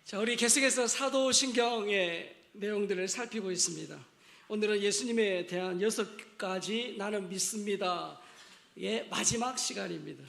자, 우리 계속해서 사도신경의 내용들을 살피고 있습니다. 오늘은 예수님에 대한 6가지 나는 믿습니다의 마지막 시간입니다.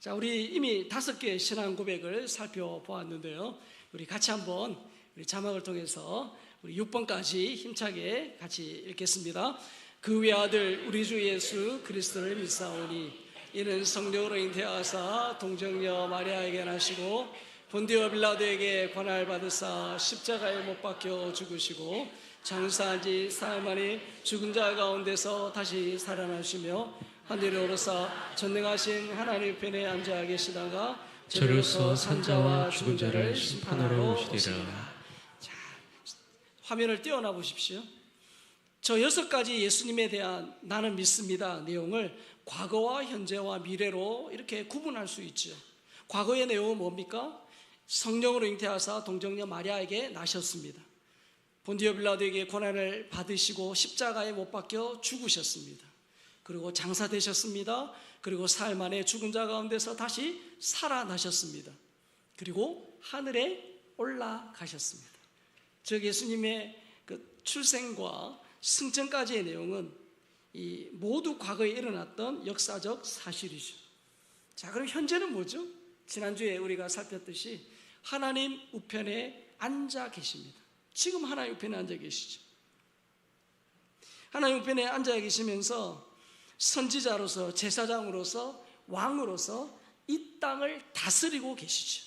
자, 우리 이미 5개의 신앙 고백을 살펴보았는데요. 우리 같이 한번 우리 자막을 통해서 우리 6번까지 힘차게 같이 읽겠습니다. 그 외아들 우리 주 예수 그리스도를 믿사오니 이는 성령으로 잉태하사 동정녀 마리아에게 나시고 본디오 빌라도에게 권한을 받으사 십자가에 못 박혀 죽으시고 장사한 지 사흘 만에 죽은 자 가운데서 다시 살아나시며 하늘에 오르사 전능하신 하나님 편에 앉아 계시다가 저로서 산자와 죽은 자를 심판하러 오시리라. 자, 화면을 띄워놔 보십시오. 저 6가지 예수님에 대한 나는 믿습니다 내용을 과거와 현재와 미래로 이렇게 구분할 수 있죠. 과거의 내용은 뭡니까? 성령으로 잉태하사 동정녀 마리아에게 나셨습니다. 본디오 빌라도에게 고난을 받으시고 십자가에 못 박혀 죽으셨습니다. 그리고 장사되셨습니다. 그리고 사흘 만에 죽은 자 가운데서 다시 살아나셨습니다. 그리고 하늘에 올라가셨습니다. 즉 예수님의 그 출생과 승천까지의 내용은 이 모두 과거에 일어났던 역사적 사실이죠. 자, 그럼 현재는 뭐죠? 지난주에 우리가 살폈듯이 하나님 우편에 앉아 계십니다. 지금 하나님 우편에 앉아 계시죠. 하나님 우편에 앉아 계시면서 선지자로서, 제사장으로서, 왕으로서 이 땅을 다스리고 계시죠.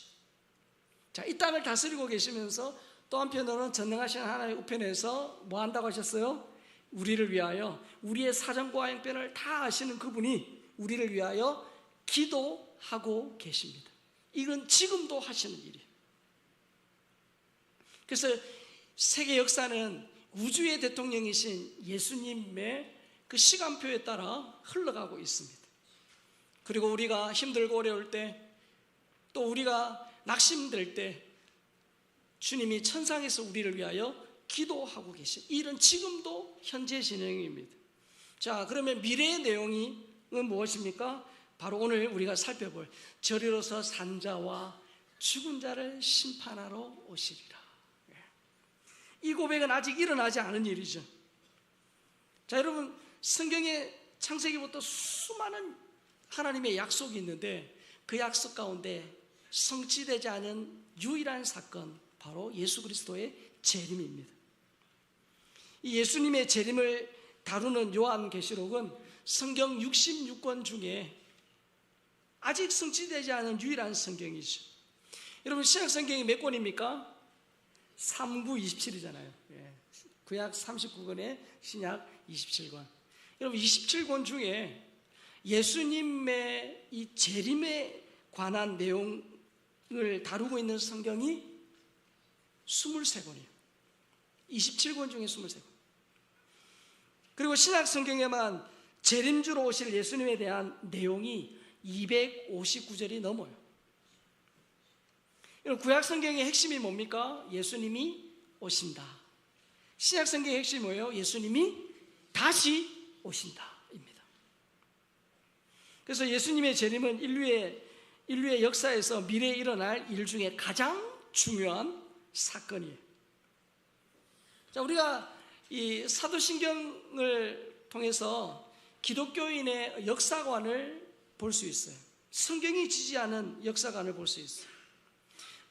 자, 이 땅을 다스리고 계시면서 또 한편으로는 전능하신 하나님 우편에서 뭐 한다고 하셨어요? 우리를 위하여 우리의 사정과 행편을 다 아시는 그분이 우리를 위하여 기도하고 계십니다. 이건 지금도 하시는 일이에요. 그래서 세계 역사는 우주의 대통령이신 예수님의 그 시간표에 따라 흘러가고 있습니다. 그리고 우리가 힘들고 어려울 때, 또 우리가 낙심될 때 주님이 천상에서 우리를 위하여 기도하고 계신 일은 지금도 현재 진행입니다. 자, 그러면 미래의 내용은 무엇입니까? 바로 오늘 우리가 살펴볼 저리로서 산 자와 죽은 자를 심판하러 오시리라. 이 고백은 아직 일어나지 않은 일이죠. 자, 여러분, 성경에 창세기부터 수많은 하나님의 약속이 있는데 그 약속 가운데 성취되지 않은 유일한 사건, 바로 예수 그리스도의 재림입니다. 이 예수님의 재림을 다루는 요한계시록은 성경 66권 중에 아직 성취되지 않은 유일한 성경이죠. 여러분, 신약 성경이 몇 권입니까? 39, 27이잖아요. 구약 39권에 신약 27권. 여러분, 27권 중에 예수님의 이 재림에 관한 내용을 다루고 있는 성경이 23권이에요. 27권 중에 23권. 그리고 신약 성경에만 재림주로 오실 예수님에 대한 내용이 259절이 넘어요. 구약 성경의 핵심이 뭡니까? 예수님이 오신다. 신약 성경의 핵심이 뭐예요? 예수님이 다시 오신다입니다. 그래서 예수님의 재림은 인류의 역사에서 미래에 일어날 일 중에 가장 중요한 사건이에요. 자, 우리가 이 사도신경을 통해서 기독교인의 역사관을 볼 수 있어요. 성경이 지지하는 역사관을 볼 수 있어요.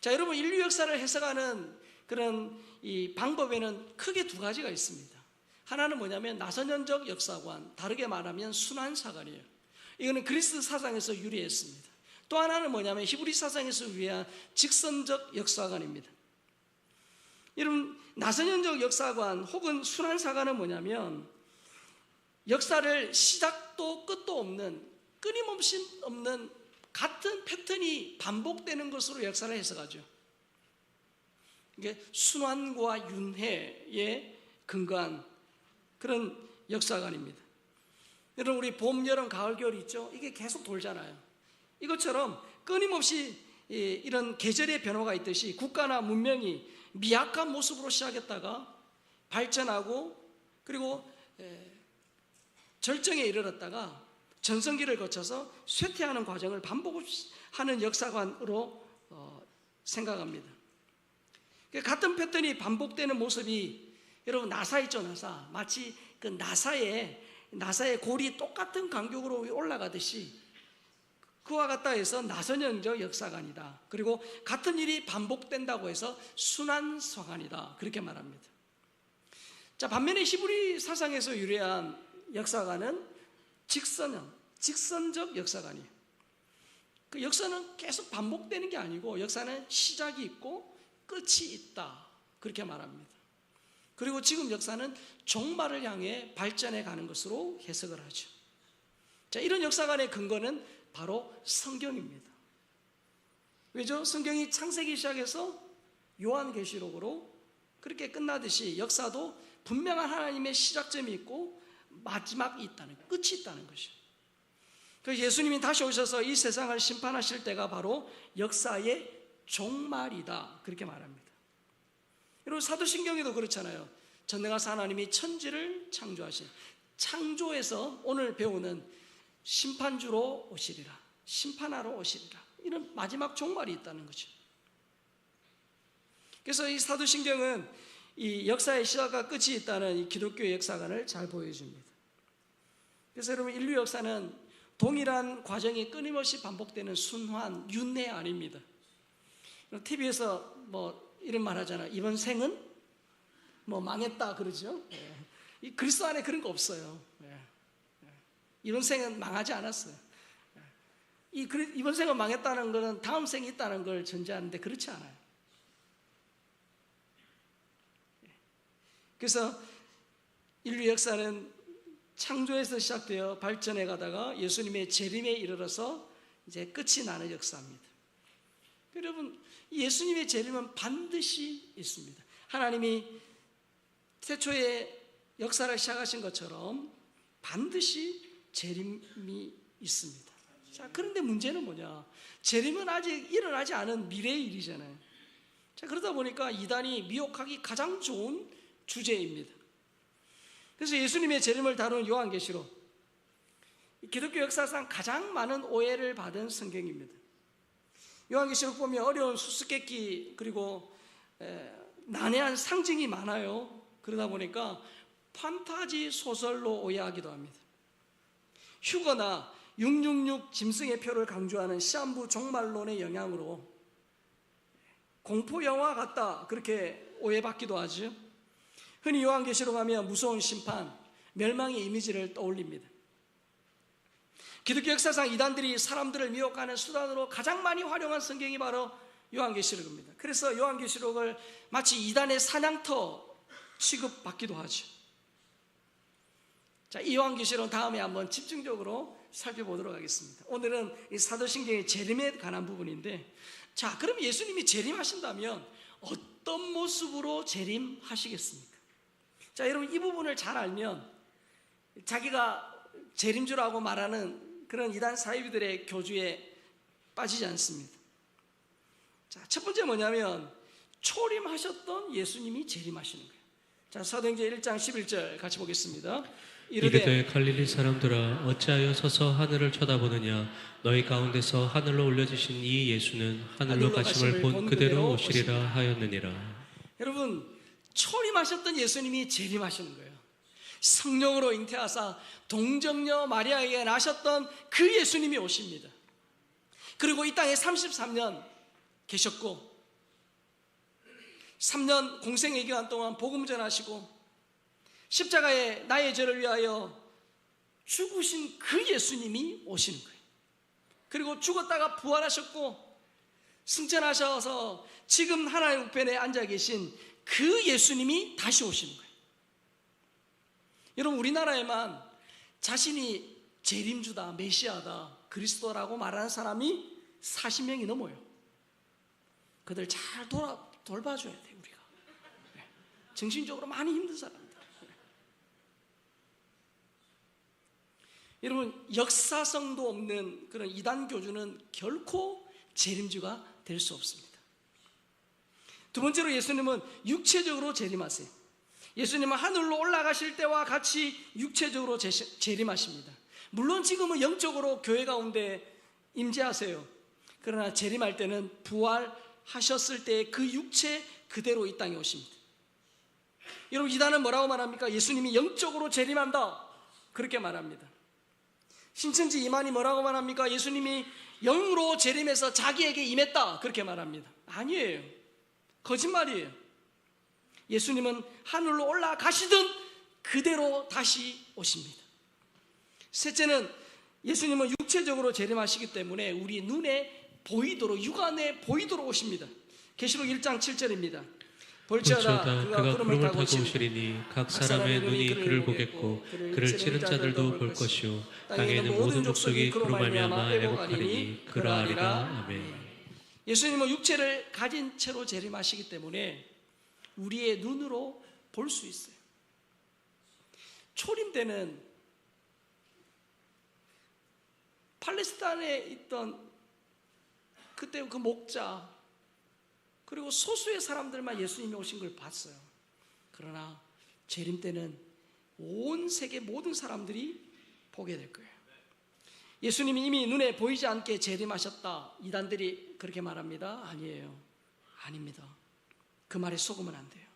자, 여러분, 인류 역사를 해석하는 그런 이 방법에는 크게 2가지가 있습니다. 하나는 뭐냐면 나선현적 역사관, 다르게 말하면 순환사관이에요. 이거는 그리스 사상에서 유래했습니다. 또 하나는 뭐냐면 히브리 사상에서 유래한 직선적 역사관입니다. 여러분, 나선현적 역사관 혹은 순환사관은 뭐냐면 역사를 시작도 끝도 없는, 끊임없이 없는 같은 패턴이 반복되는 것으로 역사를 해석하죠. 이게 순환과 윤회에 근거한 그런 역사관입니다. 여러분, 우리 봄, 여름, 가을, 겨울 있죠? 이게 계속 돌잖아요. 이것처럼 끊임없이 이런 계절의 변화가 있듯이 국가나 문명이 미약한 모습으로 시작했다가 발전하고 그리고 절정에 이르렀다가 전성기를 거쳐서 쇠퇴하는 과정을 반복하는 역사관으로 생각합니다. 같은 패턴이 반복되는 모습이, 여러분 나사 있죠, 나사. 마치 그 나사의 골이 똑같은 간격으로 올라가듯이 그와 같다 해서 나선형적 역사관이다. 그리고 같은 일이 반복된다고 해서 순환성환이다. 그렇게 말합니다. 자, 반면에 히브리 사상에서 유래한 역사관은 직선적 역사관이에요. 그 역사는 계속 반복되는 게 아니고 역사는 시작이 있고 끝이 있다. 그렇게 말합니다. 그리고 지금 역사는 종말을 향해 발전해 가는 것으로 해석을 하죠. 자, 이런 역사관의 근거는 바로 성경입니다. 왜죠? 성경이 창세기 시작해서 요한계시록으로 그렇게 끝나듯이 역사도 분명한 하나님의 시작점이 있고 마지막이 있다는, 끝이 있다는 것이죠. 그래서 예수님이 다시 오셔서 이 세상을 심판하실 때가 바로 역사의 종말이다. 그렇게 말합니다. 여러분, 사도신경에도 그렇잖아요. 전능하신 하나님이 천지를 창조하신, 창조에서 오늘 배우는 심판주로 오시리라, 심판하러 오시리라, 이런 마지막 종말이 있다는 거죠. 그래서 이 사도신경은 이 역사의 시작과 끝이 있다는 이 기독교의 역사관을 잘 보여줍니다. 그래서 여러분, 인류 역사는 동일한 과정이 끊임없이 반복되는 순환, 윤회 아닙니다. TV에서 뭐 이런 말 하잖아요. 이번 생은 뭐 망했다 그러죠. 이 그리스도 안에 그런 거 없어요. 이번 생은 망하지 않았어요. 이번 생은 망했다는 것은 다음 생이 있다는 걸 전제하는데 그렇지 않아요. 그래서 인류 역사는 창조에서 시작되어 발전해 가다가 예수님의 재림에 이르러서 이제 끝이 나는 역사입니다. 여러분, 예수님의 재림은 반드시 있습니다. 하나님이 태초에 역사를 시작하신 것처럼 반드시 재림이 있습니다. 자, 그런데 문제는 뭐냐? 재림은 아직 일어나지 않은 미래의 일이잖아요. 자, 그러다 보니까 이단이 미혹하기 가장 좋은 주제입니다. 그래서 예수님의 재림을 다룬 요한계시록, 기독교 역사상 가장 많은 오해를 받은 성경입니다. 요한계시록 보면 어려운 수수께끼 그리고 난해한 상징이 많아요. 그러다 보니까 판타지 소설로 오해하기도 합니다. 휴거나 666 짐승의 표를 강조하는 시한부 종말론의 영향으로 공포 영화 같다 그렇게 오해받기도 하죠. 흔히 요한계시록 하면 무서운 심판, 멸망의 이미지를 떠올립니다. 기독교 역사상 이단들이 사람들을 미혹하는 수단으로 가장 많이 활용한 성경이 바로 요한계시록입니다. 그래서 요한계시록을 마치 이단의 사냥터 취급받기도 하죠. 자, 이 요한계시록 다음에 한번 집중적으로 살펴보도록 하겠습니다. 오늘은 이 사도신경의 재림에 관한 부분인데, 자, 그럼 예수님이 재림하신다면 어떤 모습으로 재림하시겠습니까? 자, 여러분, 이 부분을 잘 알면 자기가 재림주라고 말하는 그런 이단 사이비들의 교주에 빠지지 않습니다. 자, 첫 번째 뭐냐면 초림하셨던 예수님이 재림하시는 거예요. 자, 사도행전 1장 11절 같이 보겠습니다. 이르되 갈릴리 사람들아 어찌하여 서서 하늘을 쳐다보느냐 너희 가운데서 하늘로 올려지신 이 예수는 하늘로 가심을 본 그대로 오시리라 하였느니라. 여러분, 초림하셨던 예수님이 재림하시는 거예요. 성령으로 잉태하사 동정녀 마리아에게 나셨던 그 예수님이 오십니다. 그리고 이 땅에 33년 계셨고 3년 공생의 기간 동안 복음 전하시고 십자가에 나의 죄를 위하여 죽으신 그 예수님이 오시는 거예요. 그리고 죽었다가 부활하셨고 승천하셔서 지금 하나님 우편에 앉아 계신 그 예수님이 다시 오시는 거예요. 여러분, 우리나라에만 자신이 재림주다, 메시아다, 그리스도라고 말하는 사람이 40명이 넘어요. 그들 잘 돌봐줘야 돼요, 우리가. 정신적으로 많이 힘든 사람들. 여러분, 역사성도 없는 그런 이단 교주는 결코 재림주가 될 수 없습니다. 두 번째로 예수님은 육체적으로 재림하세요. 예수님은 하늘로 올라가실 때와 같이 육체적으로 재림하십니다. 물론 지금은 영적으로 교회 가운데 임재하세요. 그러나 재림할 때는 부활 하셨을 때 그 육체 그대로 이 땅에 오십니다. 여러분, 이단은 뭐라고 말합니까? 예수님이 영적으로 재림한다, 그렇게 말합니다. 신천지 이만이 뭐라고 말합니까? 예수님이 영으로 재림해서 자기에게 임했다, 그렇게 말합니다. 아니에요. 거짓말이에요. 예수님은 하늘로 올라가시든 그대로 다시 오십니다. 셋째는 예수님은 육체적으로 재림하시기 때문에 우리 눈에 보이도록, 육안에 보이도록 오십니다. 계시록 1장 7절입니다. 볼지어다 그가 구름을 타고 오시리니 각 사람의 눈이 그를 보겠고 그를 찌른 자들도 볼 것이요 땅에 있는 모든 족속이 그로 말미암아 애곡하리니 그러하리라. 아멘. 예수님은 육체를 가진 채로 재림하시기 때문에 우리의 눈으로 볼 수 있어요. 초림 때는 팔레스타인에 있던 그때 그 목자 그리고 소수의 사람들만 예수님이 오신 걸 봤어요. 그러나 재림 때는 온 세계 모든 사람들이 보게 될 거예요. 예수님이 이미 눈에 보이지 않게 재림하셨다, 이단들이 그렇게 말합니다. 아니에요. 아닙니다. 그 말에 속으면 안 돼요.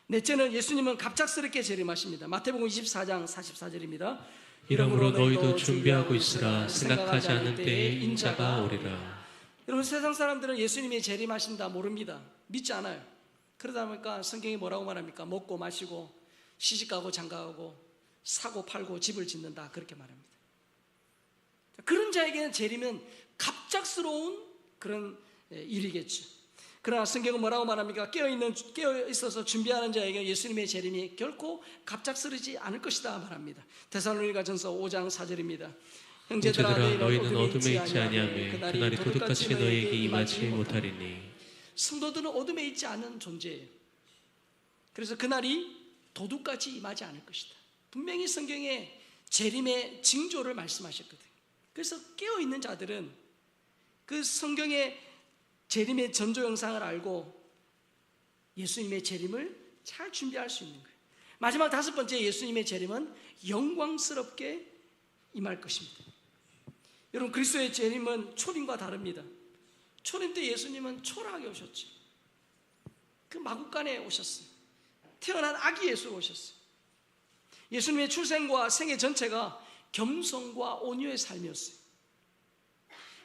넷째는 예수님은 갑작스럽게 재림하십니다. 마태복음 24장 44절입니다. 이러므로 너희도 준비하고 있으라. 생각하지 않은 때에 인자가 오리라. 여러분, 세상 사람들은 예수님이 재림하신다 모릅니다. 믿지 않아요. 그러다 보니까 성경이 뭐라고 말합니까? 먹고 마시고 시집가고 장가가고 사고 팔고 집을 짓는다, 그렇게 말합니다. 그런 자에게는 재림은 갑작스러운 그런 일이겠죠. 그러나 성경은 뭐라고 말합니까? 깨어 있어서 준비하는 자에게 예수님의 재림이 결코 갑작스러지 않을 것이다 말합니다. 데살로니가전서 5장 4절입니다. 형제들아, 너희는 어둠에 있지 아니하며 그날이 도둑같이 너희에게 임하지 못하리니. 성도들은 어둠에 있지 않은 존재예요. 그래서 그날이 도둑같이 임하지 않을 것이다. 분명히 성경에 재림의 징조를 말씀하셨거든요. 그래서 깨어있는 자들은 그 성경의 재림의 전조 영상을 알고 예수님의 재림을 잘 준비할 수 있는 거예요. 마지막 다섯 번째, 예수님의 재림은 영광스럽게 임할 것입니다. 여러분, 그리스도의 재림은 초림과 다릅니다. 초림 때 예수님은 초라하게 오셨죠. 그 마구간에 오셨어요. 태어난 아기 예수로 오셨어요. 예수님의 출생과 생애 전체가 겸손과 온유의 삶이었어요.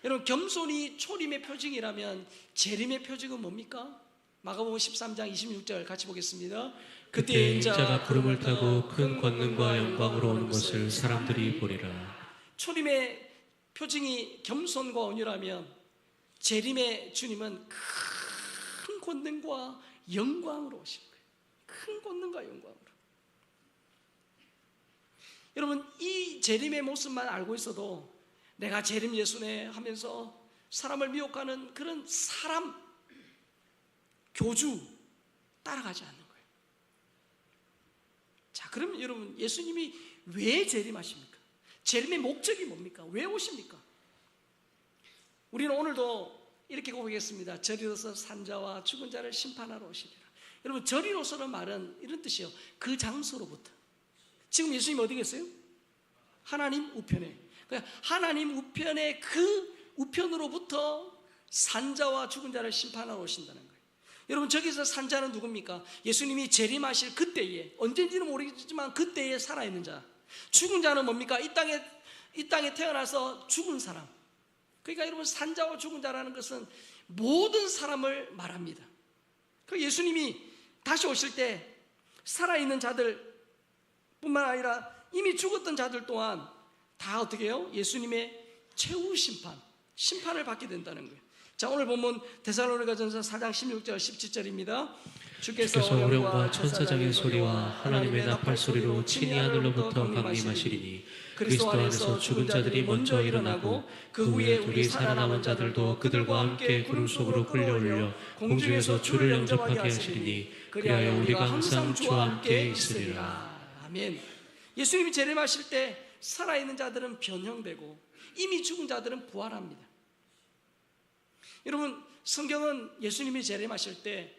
여러분, 겸손이 초림의 표징이라면 재림의 표징은 뭡니까? 마가복음 13장 26절 같이 보겠습니다. 그때 인자가 구름을 타고 큰 권능과 영광으로 오는 것을 사람들이 보리라. 초림의 표징이 겸손과 온유라면 재림의 주님은 큰 권능과 영광으로 오신 거예요. 큰 권능과 영광으로. 여러분, 이 재림의 모습만 알고 있어도 내가 재림 예수네 하면서 사람을 미혹하는 그런 사람 교주 따라가지 않는 거예요. 자, 그러면 여러분, 예수님이 왜 재림하십니까? 재림의 목적이 뭡니까? 왜 오십니까? 우리는 오늘도 이렇게 고백했습니다. 저리로서 산자와 죽은 자를 심판하러 오시리라. 여러분, 저리로서는 말은 이런 뜻이에요. 그 장소로부터. 지금 예수님 어디 계세요? 하나님 우편에. 그러니까 하나님 우편의 그 우편으로부터 산자와 죽은 자를 심판하러 오신다는 거예요. 여러분, 저기서 산자는 누굽니까? 예수님이 재림하실 그때에, 언젠지는 모르겠지만 그때에 살아있는 자. 죽은 자는 뭡니까? 이 땅에 태어나서 죽은 사람. 그러니까 여러분, 산자와 죽은 자라는 것은 모든 사람을 말합니다. 그 예수님이 다시 오실 때 살아있는 자들 뿐만 아니라 이미 죽었던 자들 또한 다 어떻게 해요? 예수님의 최후 심판을 받게 된다는 거예요. 자, 오늘 본문 데살로니가전서 4장 16절 17절입니다. 주께서 오령과 천사장의 소리와 하나님의 나팔 소리로 친히 하늘로부터 강림하시리니 그리스도 안에서 죽은 자들이 먼저 일어나고 그 후에 우리 살아남은 자들도 그들과 함께 구름 속으로 끌려올려 공중에서 주를 영접하게 하시리니 그리하여 우리가 항상 주와 함께 있으리라. 아멘. 예수님이 재림하실 때 살아있는 자들은 변형되고 이미 죽은 자들은 부활합니다. 여러분, 성경은 예수님이 재림하실 때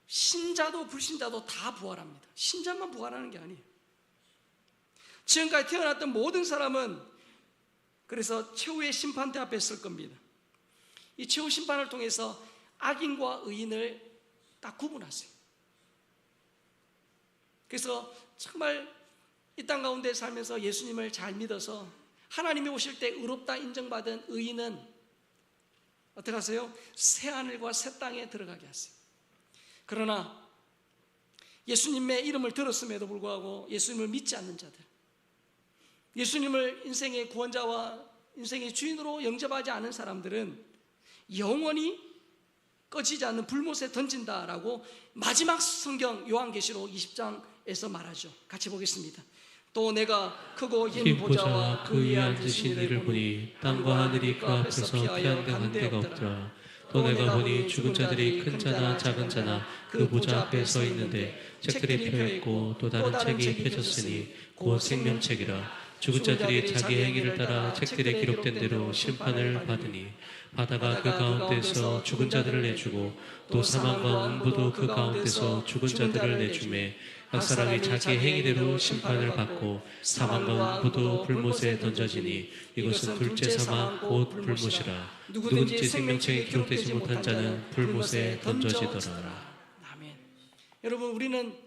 신자도 불신자도 다 부활합니다. 신자만 부활하는 게 아니에요. 지금까지 태어났던 모든 사람은 그래서 최후의 심판대 앞에 설 겁니다. 이 최후 심판을 통해서 악인과 의인을 딱 구분하세요. 그래서 정말 이 땅 가운데 살면서 예수님을 잘 믿어서 하나님이 오실 때 의롭다 인정받은 의인은 어떻게 하세요? 새 하늘과 새 땅에 들어가게 하세요. 그러나 예수님의 이름을 들었음에도 불구하고 예수님을 믿지 않는 자들, 예수님을 인생의 구원자와 인생의 주인으로 영접하지 않은 사람들은 영원히 꺼지지 않는 불못에 던진다라고 마지막 성경 요한계시록 20장에서 말하죠. 같이 보겠습니다. 또 내가 크고 흰 보좌와 그 위에 앉으신 이를 보니 땅과 하늘이 그 앞에서 피한 데가 없더라. 또 내가 보니 죽은 자들이 큰 자나 작은 자나 그 보좌 앞에 서 있는데 책들이 펴있고 또 다른 책이 펴졌으니 곧 생명책이라. 죽은 자들이 자기 행위를 따라 책들에 기록된 대로 심판을 받으니 바다가 그 가운데서 죽은 자들을 내주고 또 사망과 음부도 그 가운데서 죽은 자들을 내주매 각 사람이 자기 행위대로 심판을 받고 사망과 음부도 불못에 던져지니 이것은 둘째 사망 곧 불못이라. 누구든지 생명책에 기록되지 못한 자는 불못에 던져지더라. 아멘. 여러분, 우리는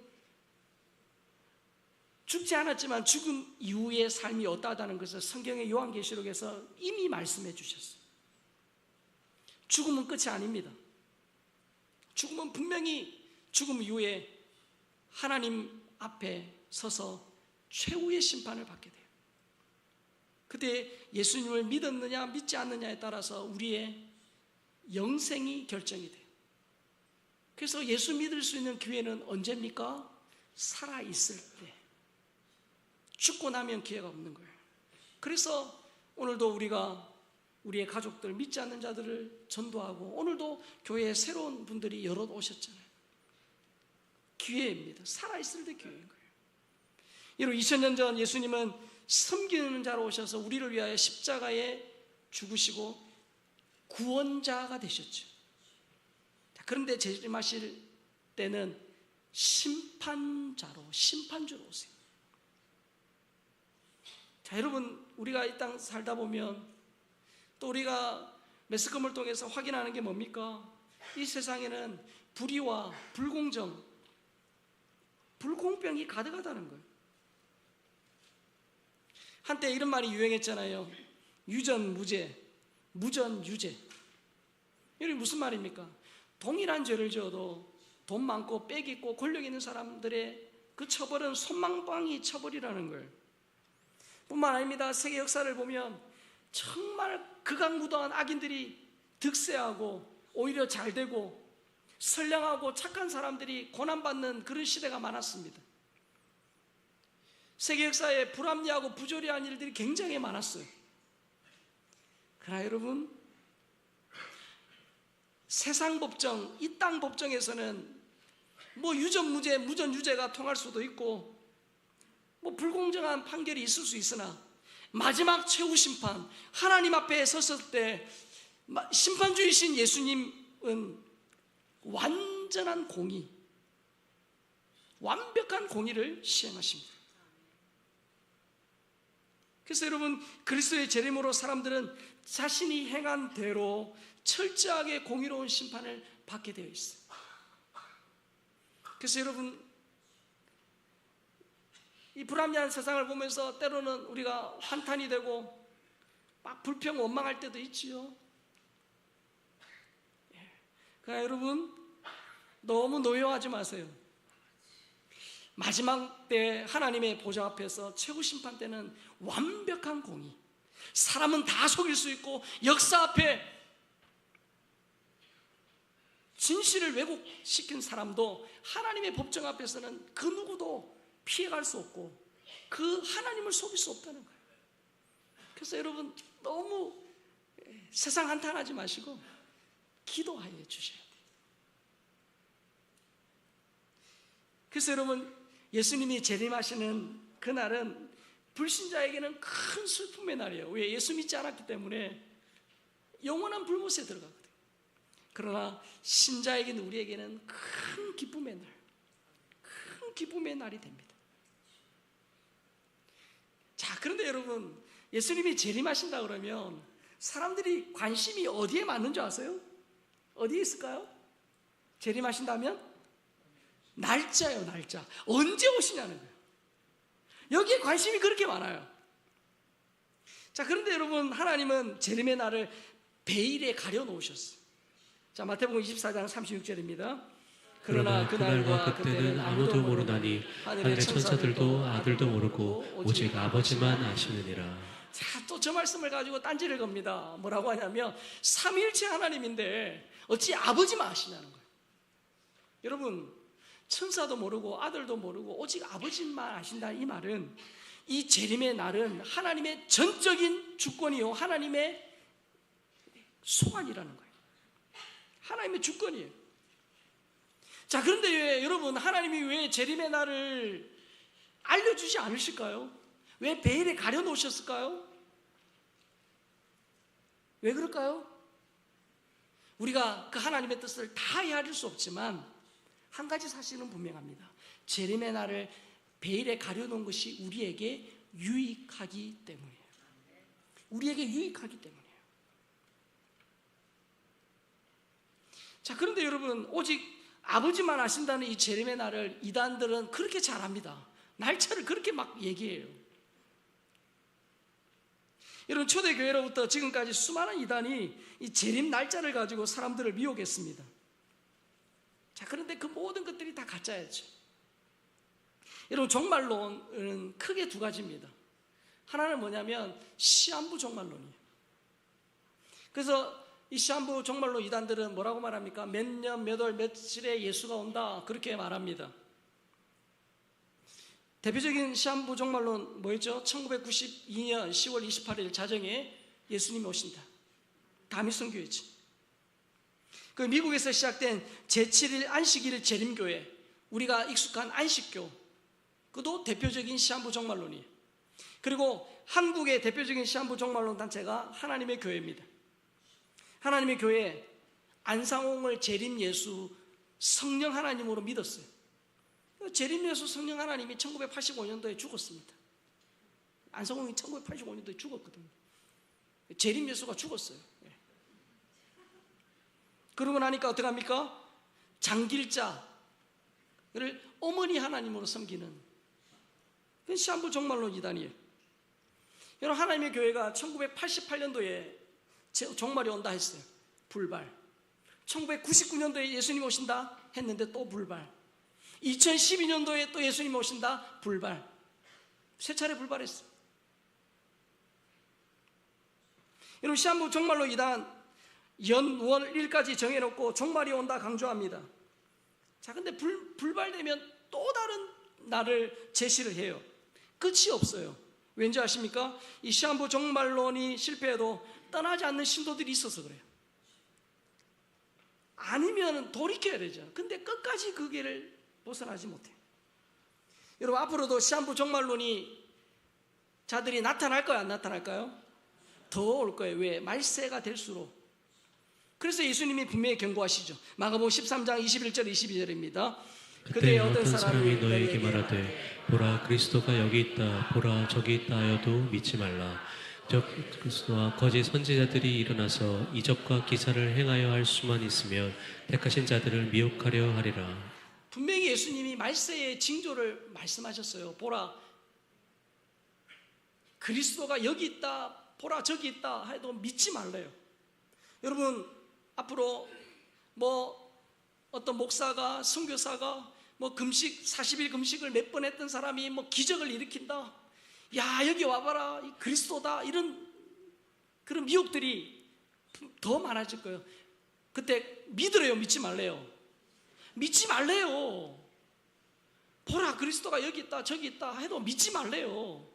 죽지 않았지만 죽음 이후의 삶이 어떠하다는 것을 성경의 요한계시록에서 이미 말씀해 주셨어요. 죽음은 끝이 아닙니다. 죽음은 분명히 죽음 이후에 하나님 앞에 서서 최후의 심판을 받게 돼요. 그때 예수님을 믿었느냐 믿지 않느냐에 따라서 우리의 영생이 결정이 돼요. 그래서 예수 믿을 수 있는 기회는 언제입니까? 살아있을 때. 죽고 나면 기회가 없는 거예요. 그래서 오늘도 우리가 우리의 가족들, 믿지 않는 자들을 전도하고, 오늘도 교회에 새로운 분들이 여럿 오셨잖아요. 기회입니다. 살아있을 때 기회인 거예요. 여러분, 2000년 전 예수님은 섬기는 자로 오셔서 우리를 위하여 십자가에 죽으시고 구원자가 되셨죠. 그런데 재림하실 때는 심판주로 오세요. 자, 여러분, 우리가 이 땅 살다 보면 또 우리가 매스컴을 통해서 확인하는 게 뭡니까? 이 세상에는 불의와 불공정, 불공평이 가득하다는 거예요. 한때 이런 말이 유행했잖아요. 유전무죄, 무전유죄. 이게 무슨 말입니까? 동일한 죄를 지어도 돈 많고 빽 있고 권력 있는 사람들의 그 처벌은 손망방이 처벌이라는 거예요. 뿐만 아닙니다. 세계 역사를 보면 정말 극악무도한 악인들이 득세하고 오히려 잘되고 선량하고 착한 사람들이 고난받는 그런 시대가 많았습니다. 세계 역사에 불합리하고 부조리한 일들이 굉장히 많았어요. 그러나 여러분, 세상 법정, 이 땅 법정에서는 뭐 유전무죄, 무전유죄가 통할 수도 있고 뭐 불공정한 판결이 있을 수 있으나 마지막 최후 심판, 하나님 앞에 섰을 때 심판주이신 예수님은 완전한 공의, 완벽한 공의를 시행하십니다. 그래서 여러분, 그리스도의 재림으로 사람들은 자신이 행한 대로 철저하게 공의로운 심판을 받게 되어 있어요. 그래서 여러분, 이 불합리한 세상을 보면서 때로는 우리가 한탄이 되고 막 불평 원망할 때도 있지요. 그러나 여러분, 너무 노여워하지 마세요. 마지막 때 하나님의 보좌 앞에서 최후 심판 때는 완벽한 공의. 사람은 다 속일 수 있고 역사 앞에 진실을 왜곡시킨 사람도 하나님의 법정 앞에서는 그 누구도 피해갈 수 없고 그 하나님을 속일 수 없다는 거예요. 그래서 여러분, 너무 세상 한탄하지 마시고 기도하여 주셔야 돼요. 그래서 여러분, 예수님이 재림하시는 그날은 불신자에게는 큰 슬픔의 날이에요. 왜? 예수 믿지 않았기 때문에 영원한 불못에 들어가거든요. 그러나 신자에게는, 우리에게는 큰 기쁨의 날, 큰 기쁨의 날이 됩니다. 자, 그런데 여러분, 예수님이 재림하신다 그러면 사람들이 관심이 어디에 맞는 줄 아세요? 어디에 있을까요? 재림하신다면? 날짜요, 날짜. 언제 오시냐는 거예요. 여기에 관심이 그렇게 많아요. 자, 그런데 여러분, 하나님은 재림의 날을 베일에 가려놓으셨어요. 자, 마태복음 24장 36절입니다. 그러나 그날과 그때는 아무도 모르나니 하늘의 천사들도 아들도 모르고 오직 아버지만 아시느니라. 자, 또 저 말씀을 가지고 딴지를 겁니다. 뭐라고 하냐면 삼위일체 하나님인데 어찌 아버지만 아시냐는 거예요. 여러분, 천사도 모르고 아들도 모르고 오직 아버지만 아신다, 이 말은 이 재림의 날은 하나님의 전적인 주권이요, 하나님의 소관이라는 거예요. 하나님의 주권이에요. 자, 그런데 왜, 여러분, 하나님이 왜 재림의 날을 알려주지 않으실까요? 왜 베일에 가려놓으셨을까요? 왜 그럴까요? 우리가 그 하나님의 뜻을 다 헤아릴 수 없지만 한 가지 사실은 분명합니다. 재림의 날을 베일에 가려놓은 것이 우리에게 유익하기 때문이에요. 우리에게 유익하기 때문이에요. 자, 그런데 여러분, 오직 아버지만 아신다는 이 재림의 날을 이단들은 그렇게 잘 압니다. 날짜를 그렇게 막 얘기해요. 여러분, 초대교회로부터 지금까지 수많은 이단이 이 재림 날짜를 가지고 사람들을 미혹했습니다. 자, 그런데 그 모든 것들이 다 가짜였죠. 여러분, 종말론은 크게 두 가지입니다. 하나는 뭐냐면 시한부 종말론이에요. 그래서 이 시한부 종말론 이단들은 뭐라고 말합니까? 몇 년, 몇 월, 며칠에 예수가 온다, 그렇게 말합니다. 대표적인 시한부 종말론 뭐였죠? 1992년 10월 28일 자정에 예수님이 오신다. 다미성교회지. 그 미국에서 시작된 제7일 안식일 재림교회, 우리가 익숙한 안식교, 그도 대표적인 시한부 종말론이에요. 그리고 한국의 대표적인 시한부 종말론 단체가 하나님의 교회입니다. 하나님의 교회, 안상홍을 재림 예수 성령 하나님으로 믿었어요. 재림 예수 성령 하나님이 1985년도에 죽었습니다. 안상홍이 1985년도에 죽었거든요. 재림 예수가 죽었어요. 그러고 나니까 어떻게 합니까? 장길자를 어머니 하나님으로 섬기는 시한부 종말론 이단이에요. 여러분, 하나님의 교회가 1988년도에 종말이 온다 했어요. 불발. 1999년도에 예수님 오신다 했는데 또 불발. 2012년도에 또 예수님 오신다, 불발. 세 차례 불발했어요. 여러분, 시한부 종말론 이단 연월 일까지 정해놓고 종말이 온다 강조합니다. 자, 근데 불발되면 또 다른 날을 제시를 해요. 끝이 없어요. 왠지 아십니까? 이 시한부 종말론이 실패해도 떠나지 않는 신도들이 있어서 그래요. 아니면 돌이켜야 되죠. 근데 끝까지 그 길을 벗어나지 못해요. 여러분, 앞으로도 시한부 종말론이 자들이 나타날까요, 안 나타날까요? 더 올 거예요. 왜? 말세가 될수록. 그래서 예수님이 분명히 경고하시죠. 마가복음 13장 21절 22절입니다. 그때 어떤 사람이 너에게 말하되 보라 그리스도가 여기 있다, 보라 저기 있다 하여도 믿지 말라. 저 그리스도와 거짓 선지자들이 일어나서 이적과 기사를 행하여 할 수만 있으면 택하신 자들을 미혹하려 하리라. 분명히 예수님이 말세의 징조를 말씀하셨어요. 보라 그리스도가 여기 있다, 보라 저기 있다 해도 믿지 말래요. 여러분, 앞으로 어떤 목사가, 선교사가 금식 40일 금식을 몇 번 했던 사람이 기적을 일으킨다, 야 여기 와봐라 이 그리스도다, 이런 그런 미혹들이 더 많아질 거예요. 그때 믿으래요, 믿지 말래요? 믿지 말래요. 보라 그리스도가 여기 있다 저기 있다 해도 믿지 말래요.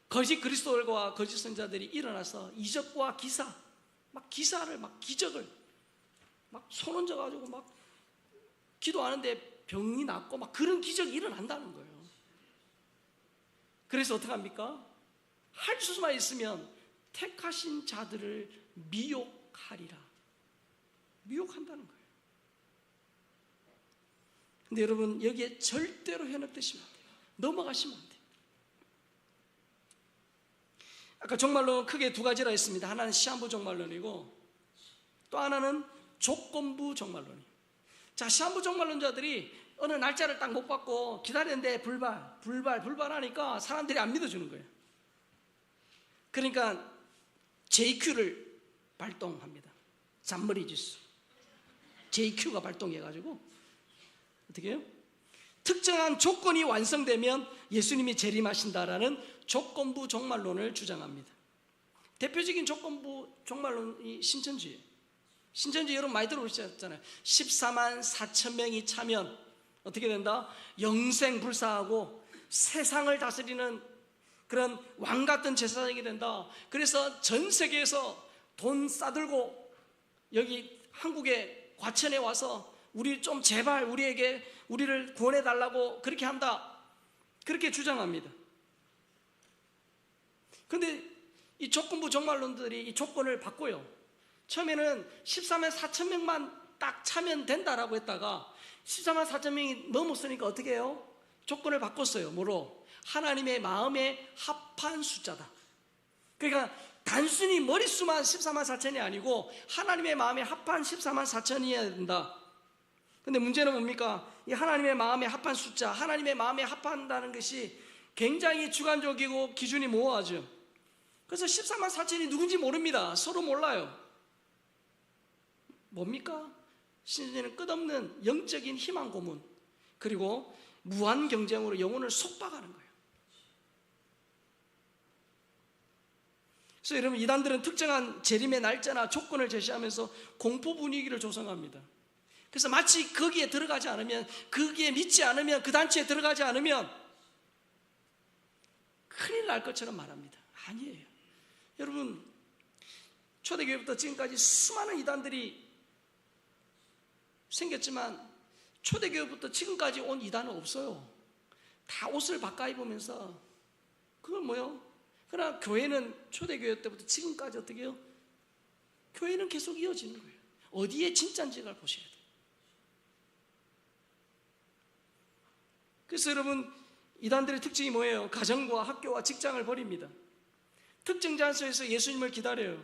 거짓 그리스도들과 거짓 선자들이 일어나서 이적과 기사, 기사를 기적을 손 얹어가지고 기도하는데 병이 낫고 그런 기적이 일어난다는 거예요. 그래서 어떻게 합니까? 할 수만 있으면 택하신 자들을 미혹하리라. 미혹한다는 거예요. 근데 여러분, 여기에 절대로 현혹되시면 안 돼요. 넘어가시면 안 돼요. 아까 종말론 크게 두 가지라 했습니다. 하나는 시한부 종말론이고, 또 하나는 조건부 종말론이에요. 자, 시한부 종말론자들이 어느 날짜를 딱 못 받고 기다렸는데 불발하니까 사람들이 안 믿어주는 거예요. 그러니까 JQ를 발동합니다. 잔머리 지수. JQ가 발동해가지고 어떻게 해요? 특정한 조건이 완성되면 예수님이 재림하신다라는 조건부 종말론을 주장합니다. 대표적인 조건부 종말론이 신천지예요. 신천지 여러분 많이 들어보셨잖아요. 14만 4천 명이 차면 어떻게 된다? 영생불사하고 세상을 다스리는 그런 왕 같은 제사장이 된다. 그래서 전 세계에서 돈 싸들고 여기 한국의 과천에 와서 우리 좀 제발 우리를 구원해 달라고 그렇게 한다. 그렇게 주장합니다. 그런데 이 조건부 종말론들이 이 조건을 바꿔요. 처음에는 14만 4천 명만 딱 차면 된다라고 했다가 14만 4천 명이 넘었으니까 어떻게 해요? 조건을 바꿨어요. 뭐로? 하나님의 마음에 합한 숫자다. 그러니까 단순히 머릿수만 14만 4천이 아니고 하나님의 마음에 합한 14만 4천이어야 된다. 근데 문제는 뭡니까? 이 하나님의 마음에 합한 숫자, 하나님의 마음에 합한다는 것이 굉장히 주관적이고 기준이 모호하죠. 그래서 14만 4천이 누군지 모릅니다. 서로 몰라요. 뭡니까? 신천지는 끝없는 영적인 희망 고문, 그리고 무한 경쟁으로 영혼을 속박하는 거예요. 그래서 여러분, 이단들은 특정한 재림의 날짜나 조건을 제시하면서 공포 분위기를 조성합니다. 그래서 마치 거기에 들어가지 않으면, 거기에 믿지 않으면, 그 단체에 들어가지 않으면 큰일 날 것처럼 말합니다. 아니에요. 여러분, 초대교회부터 지금까지 수많은 이단들이 생겼지만 초대교회부터 지금까지 온 이단은 없어요. 다 옷을 바꿔 입으면서 그건 뭐요? 그러나 교회는 초대교회 때부터 지금까지 어떻게 해요? 교회는 계속 이어지는 거예요. 어디에 진짜인지를 보셔야 돼요. 그래서 여러분, 이단들의 특징이 뭐예요? 가정과 학교와 직장을 버립니다. 특정 장소에서 예수님을 기다려요.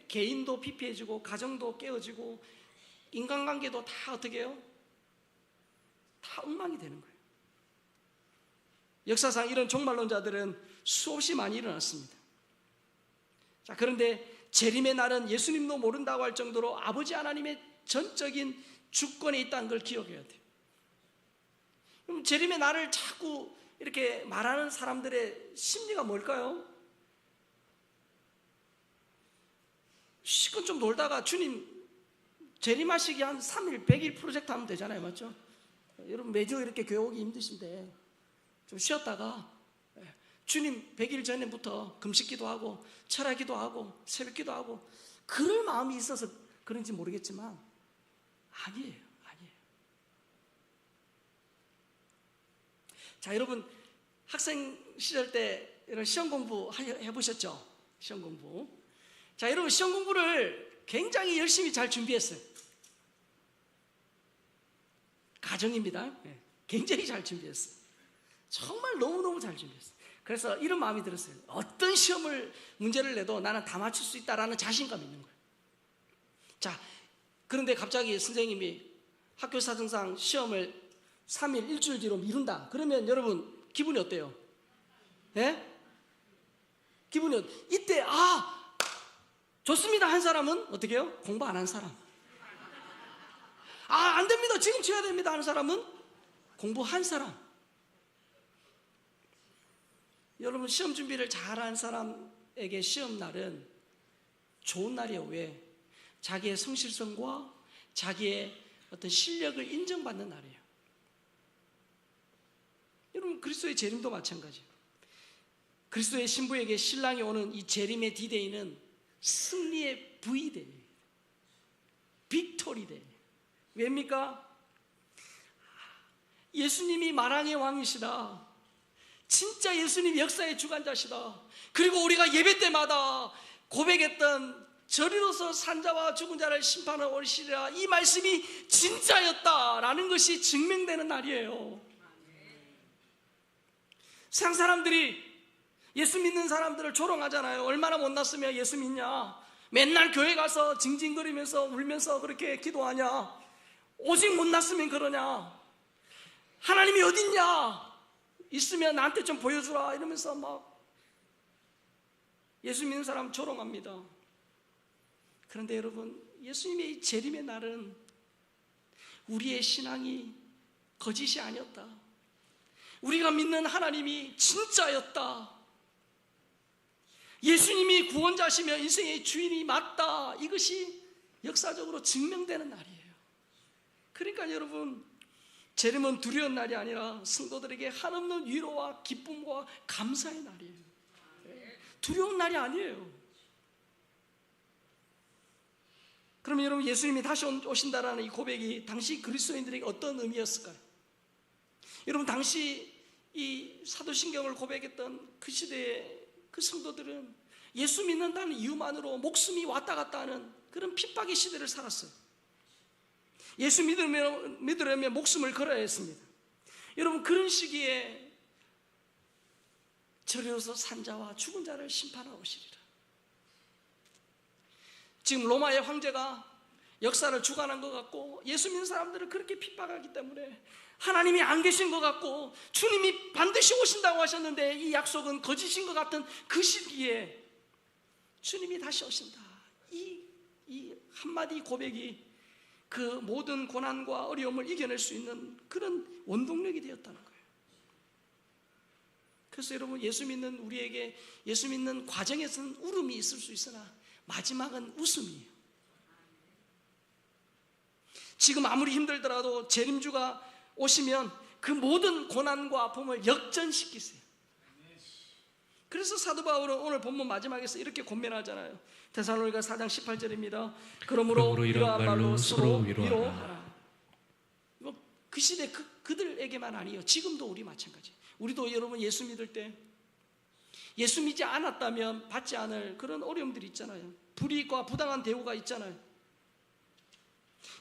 개인도 피폐해지고 가정도 깨어지고 인간관계도 다 어떻게 해요? 다 엉망이 되는 거예요. 역사상 이런 종말론자들은 수없이 많이 일어났습니다. 자, 그런데 재림의 날은 예수님도 모른다고 할 정도로 아버지 하나님의 전적인 주권에 있다는 걸 기억해야 돼요. 그럼 재림의 날을 자꾸 이렇게 말하는 사람들의 심리가 뭘까요? 실컷 좀 놀다가 주님 재림하시기 한 3일, 100일 프로젝트 하면 되잖아요. 맞죠? 여러분 매주 이렇게 교회 오기 힘드신데 좀 쉬었다가 주님 100일 전에부터 금식기도 하고 철야기도 하고 새벽기도 하고 그럴 마음이 있어서 그런지 모르겠지만 아니에요. 자, 여러분 학생 시절 때 이런 시험 공부 해보셨죠? 시험 공부. 자, 여러분 시험 공부를 굉장히 열심히 잘 준비했어요. 가정입니다. 굉장히 잘 준비했어요. 정말 너무너무 잘 준비했어요. 그래서 이런 마음이 들었어요. 어떤 시험을 문제를 내도 나는 다 맞출 수 있다라는 자신감이 있는 거예요. 자, 그런데 갑자기 선생님이 학교사정상 시험을 3일, 일주일 뒤로 미룬다. 그러면 여러분 기분이 어때요? 예? 기분이 이때 좋습니다 한 사람은 어떻게 해요? 공부 안 한 사람. 안 됩니다 지금 쳐야 됩니다 하는 사람은 공부한 사람. 여러분 시험 준비를 잘한 사람에게 시험 날은 좋은 날이에요. 왜? 자기의 성실성과 자기의 어떤 실력을 인정받는 날이에요. 여러분 그리스도의 재림도 마찬가지예요. 그리스도의 신부에게 신랑이 오는 이 재림의 디데이는 승리의 V데이, 빅토리 데이. 왜입니까? 예수님이 만왕의 왕이시다. 진짜 예수님 역사의 주관자시다. 그리고 우리가 예배 때마다 고백했던 저리로서 산자와 죽은 자를 심판하러 오시리라, 이 말씀이 진짜였다라는 것이 증명되는 날이에요. 세상 사람들이 예수 믿는 사람들을 조롱하잖아요. 얼마나 못났으면 예수 믿냐, 맨날 교회 가서 징징거리면서 울면서 그렇게 기도하냐? 오직 못 났으면 그러냐? 하나님이 어딨냐? 있으면 나한테 좀 보여주라 이러면서 막 예수 믿는 사람 조롱합니다. 그런데 여러분, 예수님의 이 재림의 날은 우리의 신앙이 거짓이 아니었다. 우리가 믿는 하나님이 진짜였다. 예수님이 구원자시며 인생의 주인이 맞다. 이것이 역사적으로 증명되는 날이에요. 그러니까 여러분, 재림은 두려운 날이 아니라 성도들에게 한없는 위로와 기쁨과 감사의 날이에요. 두려운 날이 아니에요. 그러면 여러분, 예수님이 다시 오신다라는 이 고백이 당시 그리스도인들에게 어떤 의미였을까요? 여러분, 당시 이 사도신경을 고백했던 그 시대의 그 성도들은 예수 믿는다는 이유만으로 목숨이 왔다 갔다 하는 그런 핍박의 시대를 살았어요. 예수 믿으려면 목숨을 걸어야 했습니다. 여러분, 그런 시기에 저리로서 산 자와 죽은 자를 심판하러 오시리라. 지금 로마의 황제가 역사를 주관한 것 같고 예수 믿는 사람들을 그렇게 핍박하기 때문에 하나님이 안 계신 것 같고 주님이 반드시 오신다고 하셨는데 이 약속은 거짓인 것 같은 그 시기에 주님이 다시 오신다, 이 한마디 고백이 그 모든 고난과 어려움을 이겨낼 수 있는 그런 원동력이 되었다는 거예요. 그래서 여러분, 예수 믿는 우리에게 예수 믿는 과정에서는 울음이 있을 수 있으나 마지막은 웃음이에요. 지금 아무리 힘들더라도 재림주가 오시면 그 모든 고난과 아픔을 역전시키세요. 그래서 사도 바울은 오늘 본문 마지막에서 이렇게 권면하잖아요. 데살로니가 4장 18절입니다. 그러므로 이러한 말로 서로 위로하라. 그 시대 그들에게만 아니에요. 지금도 우리 마찬가지. 우리도 여러분 예수 믿을 때 예수 믿지 않았다면 받지 않을 그런 어려움들이 있잖아요. 불이익과 부당한 대우가 있잖아요.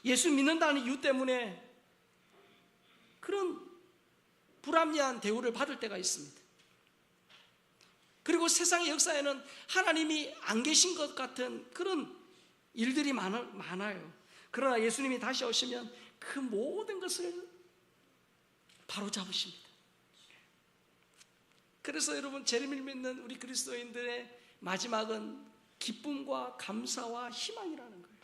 예수 믿는다는 이유 때문에 그런 불합리한 대우를 받을 때가 있습니다. 그리고 세상의 역사에는 하나님이 안 계신 것 같은 그런 일들이 많아요. 그러나 예수님이 다시 오시면 그 모든 것을 바로잡으십니다. 그래서 여러분, 재림을 믿는 우리 그리스도인들의 마지막은 기쁨과 감사와 희망이라는 거예요.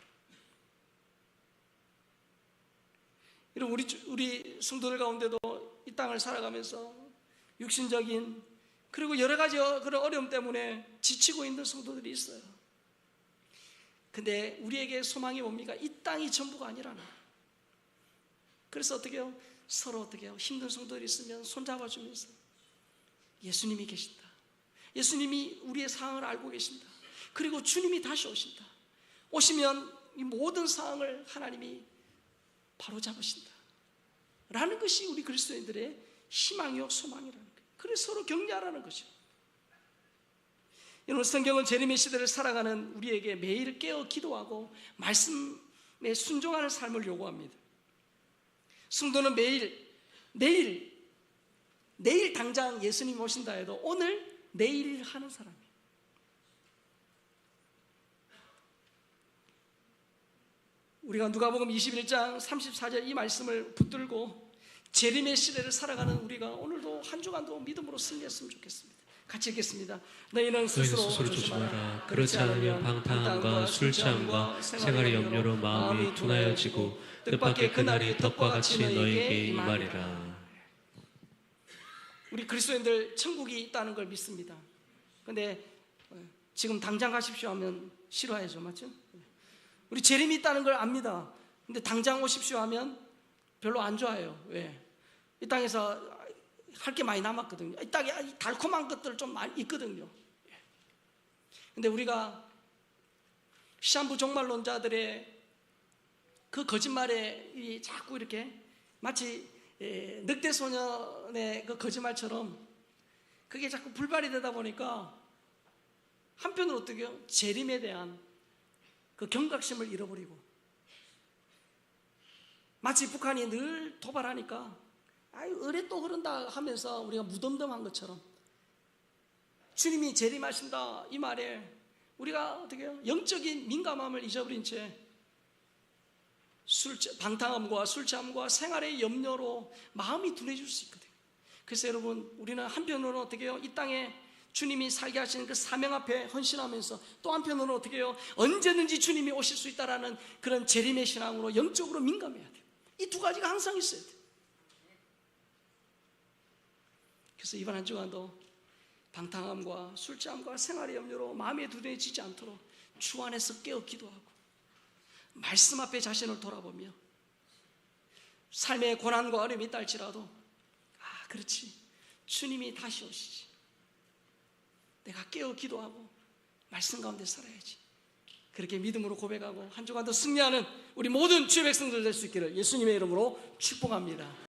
여러분, 우리 성도들 가운데도 이 땅을 살아가면서 육신적인 그리고 여러 가지 그런 어려움 때문에 지치고 있는 성도들이 있어요. 근데 우리에게 소망이 뭡니까? 이 땅이 전부가 아니라는 거예요. 그래서 어떻게 해요? 서로 어떻게 해요? 힘든 성도들이 있으면 손잡아주면서 예수님이 계신다. 예수님이 우리의 상황을 알고 계신다. 그리고 주님이 다시 오신다. 오시면 이 모든 상황을 하나님이 바로잡으신다 라는 것이 우리 그리스도인들의 희망이요 소망이라는 거예요. 그래서 서로 격려하라는 거죠. 여러분, 성경은 재림의 시대를 살아가는 우리에게 매일 깨어 기도하고 말씀에 순종하는 삶을 요구합니다. 성도는 내일 당장 예수님 오신다 해도 오늘 내일 하는 사람이에요. 우리가 누가복음 21장 34절 이 말씀을 붙들고 재림의 시대를 살아가는 우리가 오늘도 한 주간도 믿음으로 승리했으면 좋겠습니다. 같이 읽겠습니다. 너희는 스스로 조심하라. 그렇지 않으면 방탕함과 술취함과 생활의 염려로 마음이 둔하여지고 뜻밖의 그날이 덕과 같이 너희에게 임하리라. 우리 그리스도인들 천국이 있다는 걸 믿습니다. 근데 지금 당장 가십시오 하면 싫어하죠, 맞죠? 우리 재림이 있다는 걸 압니다. 근데 당장 오십시오 하면 별로 안 좋아해요. 왜? 이 땅에서 할 게 많이 남았거든요. 이 땅에 달콤한 것들 좀 많이 있거든요. 근데 우리가 시한부 종말론자들의 그 거짓말에 자꾸 이렇게 마치 늑대 소년의 그 거짓말처럼 그게 자꾸 불발이 되다 보니까 한편으로 어떻게 해요? 재림에 대한 그 경각심을 잃어버리고 마치 북한이 늘 도발하니까 아유 을에 또 흐른다 하면서 우리가 무덤덤한 것처럼 주님이 재림하신다 이 말에 우리가 어떻게 해요? 영적인 민감함을 잊어버린 채 방탕함과 술 취함과 생활의 염려로 마음이 둔해질 수 있거든요. 그래서 여러분, 우리는 한편으로는 어떻게 해요? 이 땅에 주님이 살게 하시는 그 사명 앞에 헌신하면서, 또 한편으로는 어떻게 해요? 언제든지 주님이 오실 수 있다라는 그런 재림의 신앙으로 영적으로 민감해야 돼요. 이 두 가지가 항상 있어야 돼요. 그래서 이번 한 주간도 방탕함과 술 취함과 생활의 염려로 마음에 둔해지지 않도록 주 안에서 깨어 기도하고 말씀 앞에 자신을 돌아보며, 삶의 고난과 어려움이 있다 할지라도 그렇지, 주님이 다시 오시지, 내가 깨어 기도하고 말씀 가운데 살아야지, 그렇게 믿음으로 고백하고 한 주간도 승리하는 우리 모든 주의 백성들 될 수 있기를 예수님의 이름으로 축복합니다.